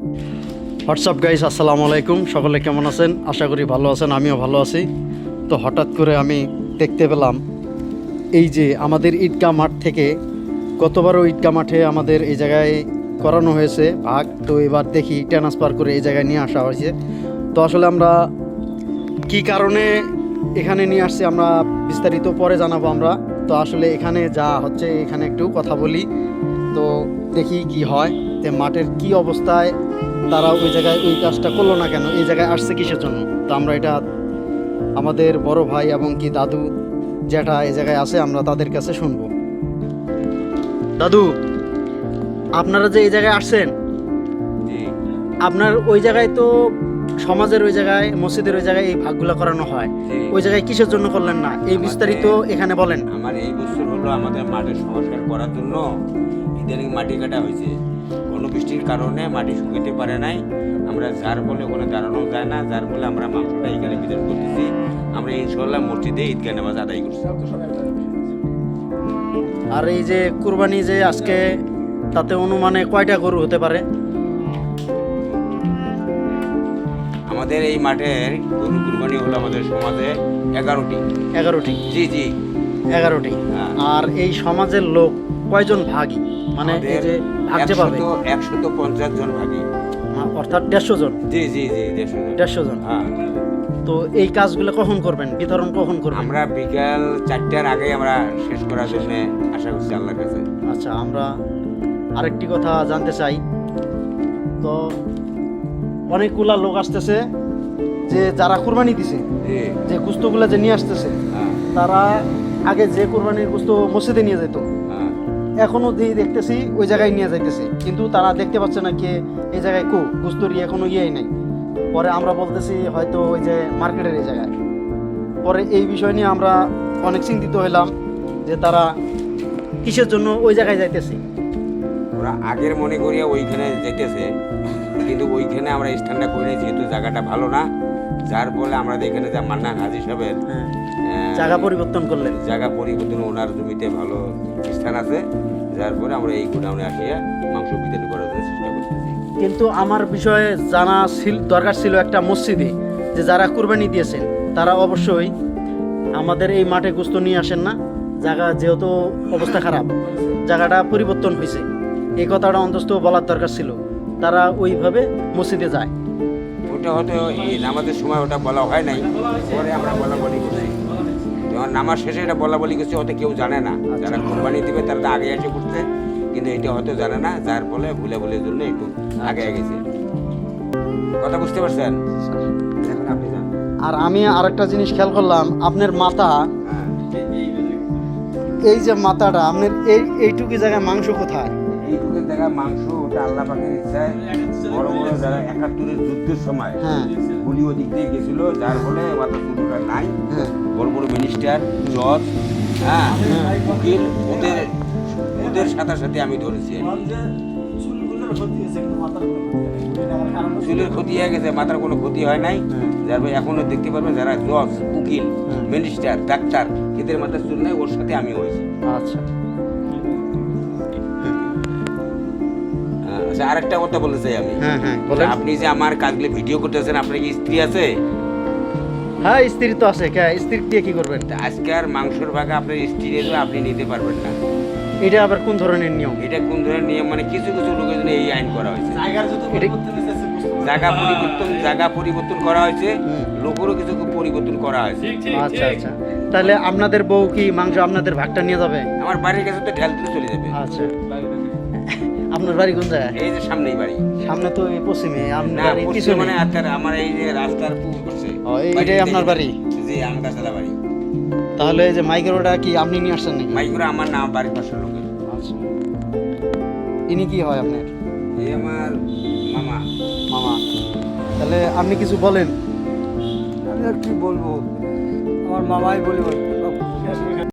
WhatsApp guys, আসসালামু আলাইকুম। সকলে কেমন আছেন? আশা করি ভালো আছেন, আমিও ভালো আছি। তো হঠাৎ করে আমি দেখতে পেলাম এই যে আমাদের ঈদগাহ মাঠ থেকে গতবারও ঈদগাহ মাঠে আমাদের এই জায়গায় করানো হয়েছে ভাগ, তো এবার দেখি ট্রান্সফার করে এই জায়গায় নিয়ে আসা হয়েছে। তো আসলে আমরা কি কারণে এখানে নিয়ে আসছি আমরা বিস্তারিত পরে জানাবো আমরা। তো আসলে এখানে যা হচ্ছে এখানে একটু কথা বলি, তো দেখি কি হয়, যে মাঠের কি অবস্থায়, তারা ওই জায়গায় ওই কাজটা করলো না কেন, এই জায়গায় আসছে কিসের জন্য। তো আমরা এটা আমাদের বড় ভাই এবং কি দাদু যেটা এই জায়গায় আছে আমরা তাদের কাছে শুনবো। দাদু, আপনারা যে এই জায়গায় আসছেন, আপনার ওই জায়গায় তো সমাজের ওই জায়গায়, মসজিদের ওই জায়গায় এই ভাগগুলো করানো হয়, ওই জায়গায় কিসের জন্য করলেন না, এই বিস্তারিত এখানে বলেন। আমার এই বছর হলো আমাদের মাঠের সংস্কার করার জন্য ইদানিং মাটি কাটা হয়েছে। বৃষ্টির কারণে মাটি শুকাতে পারে নাই, আমরা যার বলে ওখানে দাঁড়ানো যায় না, যার ফলে আমরা মাংসটা এখানে বিতরণ করতেছি। আমরা ইনশাল্লাহ মসজিদে ঈদগাহ নামাজ আদায় করছি। আর এই যে কুরবানি যে আজকে, তাতে অনুমানে কয়টা গরু হতে পারে? আমাদের এই মাঠের গরু কুরবানি হলো আমাদের সমাজে 11টি। 11টি? জি জি, 11টি। হ্যাঁ। আর এই সমাজের লোক কয়জন ভাগী, মানে এই যে ভাগ যে পাবে? 150 জন ভাগী, অর্থাৎ 150 জন। জি জি জি, 150 জন। হ্যাঁ। তো এই কাজগুলো কখন করবেন, বিতরণ কখন করবেন? আমরা বিকাল 4টার আগে আমরা শেষ করার জন্য আশা করছি আল্লাহর কাছে। আচ্ছা, আমরা আরেকটি কথা জানতে চাই। তো অনেকগুলা লোক আসতেছে, যে যারা কুরবানি দিছে, জি, যে গুস্তগুলা যে নিয়ে আসতেছে, হ্যাঁ, তারা আগে যে কুরবানির গুস্ত মসজিদে নিয়ে যেত, হ্যাঁ। এখনো দেখতেছি ওই জায়গায় নিয়ে যাইতেছে, কিন্তু তারা দেখতে পাচ্ছে না কে এই জায়গায় গুস্তরি এখনো ইয়েই নাই। পরে আমরা বলতেছি হয়তো ওই যে মার্কেটের এই জায়গায়। পরে এই বিষয় নিয়ে আমরা অনেক চিন্তিত হইলাম যে তারা কিসের জন্য ওই জায়গায় যাইতেছে। ওরা আগের মনে করিয়া ওইখানে যেতেছে, কিন্তু ওইখানে আমরা স্থানটা করে যেহেতু জায়গাটা ভালো না, যার ফলে আমরা এখানে যা মান্নান হাজি সাহেবের জায়গা পরিবর্তন করলেন। জায়গা পরিবর্তন, ওনার জমিতে ভালো স্থান আছে, যার পরে আমরা এই গোডাউনে আসিয়া মাংস বিতরণ করার জন্য চেষ্টা করতেছি। কিন্তু আমার বিষয়ে জানা দরকার ছিল একটা মসজিদে, যে যারা কুরবানি দিয়েছেন তারা অবশ্যই আমাদের এই মাঠে গোস্ত নিয়ে আসেন না, জায়গা যেহেতু অবস্থা খারাপ, জায়গাটা পরিবর্তন হয়েছে, এই কথাটা অন্তত বলার দরকার ছিল। তারা ওইভাবে মসজিদে যায়। ওটা হয়তো এই নামাজের সময় ওটা বলা হয় নাই, পরে আমরা বলা বলি করছি। যখন নামাজ শেষে এটা বলা বলি করছি, হয়তো কেউ জানে না, যারা কোরবানি দিবে তারা তো আগে এসে করছে, কিন্তু এটা হয়তো জানে না, যার ফলে ভুলে জন্য একটু আগে গেছে। কথা বুঝতে পারছেন? এখন আপনি যান। আর আমি আরেকটা জিনিস খেয়াল করলাম, আপনার মাথা, হ্যাঁ। এই যে মাথাটা আপনার, এইটুকু জায়গায় মাংস কোথায়? এইটুকু জায়গায় মাংস, ওটা আল্লাহ পাকের ইচ্ছায় বড় বড় যারা 71-এর যুদ্ধের সময় হ্যাঁ, গুলি ওদিক দিয়ে গেছিল, যার ফলে মাথা চুলটা নাই। হ্যাঁ, বড় বড় মিনিস্টার, জজ, হ্যাঁ, উকিল, ওদের সাথে সাথে আমি ধরেছি। চুলের ক্ষতি হয়ে গেছে, মাথার কোনো ক্ষতি হয় নাই, যার ফলে এখনো দেখতে পারবেন যারা জজ, উকিল, মিনিস্টার, ডাক্তার, এদের মাথার চুল নাই, ওর সাথে আমি হয়েছি। আচ্ছা। আচ্ছা, আরেকটা কথা বলতে চাই আমি। হ্যাঁ হ্যাঁ, বলেন। আপনি যে আমার কাজগুলো ভিডিও করতেছেন, আপনার কি স্ত্রী আছে? হ্যাঁ, স্ত্রী তো আছে। স্ত্রী দিয়ে কি করবেন? তা আজকে আর মাংসর ভাগে আপনার স্ত্রী এলে আপনি নিতে পারবেন না। এটা আবার কোন ধরনের নিয়ম? এটা কোন ধরনের নিয়ম, মানে কিছু কিছু লোকের জন্য এই আইন করা হয়েছে। জায়গা পরিবর্তন করা হয়েছে, লোকেরও কিছু পরিবর্তন করা হয়েছে। আচ্ছা আচ্ছা, তাহলে আপনাদের বউ কি মাংস আপনাদের ভাগটা নিয়ে যাবে? আমার বাড়ির কাছে তো ঢেল তুলে চলে যাবে। আচ্ছা, আপনার বাড়ি কোন জায়গায়? এই যে সামনেই বাড়ি। সামনে তো এই পশ্চিমে, না, আপনার বাড়ি পশ্চিমে পিছনে? মানে আমার এই যে রাস্তার পূর্ব পাশে। এইটাই আপনার বাড়ি? জি, আমগাছালা বাড়ি। তাহলে এই যে মাইকের ওটা কি আপনি নিয়ে আসছেন নাকি? মাইকুরা আমার নাম, বাড়ির পাশের লোকের। আচ্ছা, ইনি কি হয় আপনার? এই আমার মামা। মামা। তাহলে আপনি কিছু বলেন। আমি আর কি বলবো, আমার মামাই বলি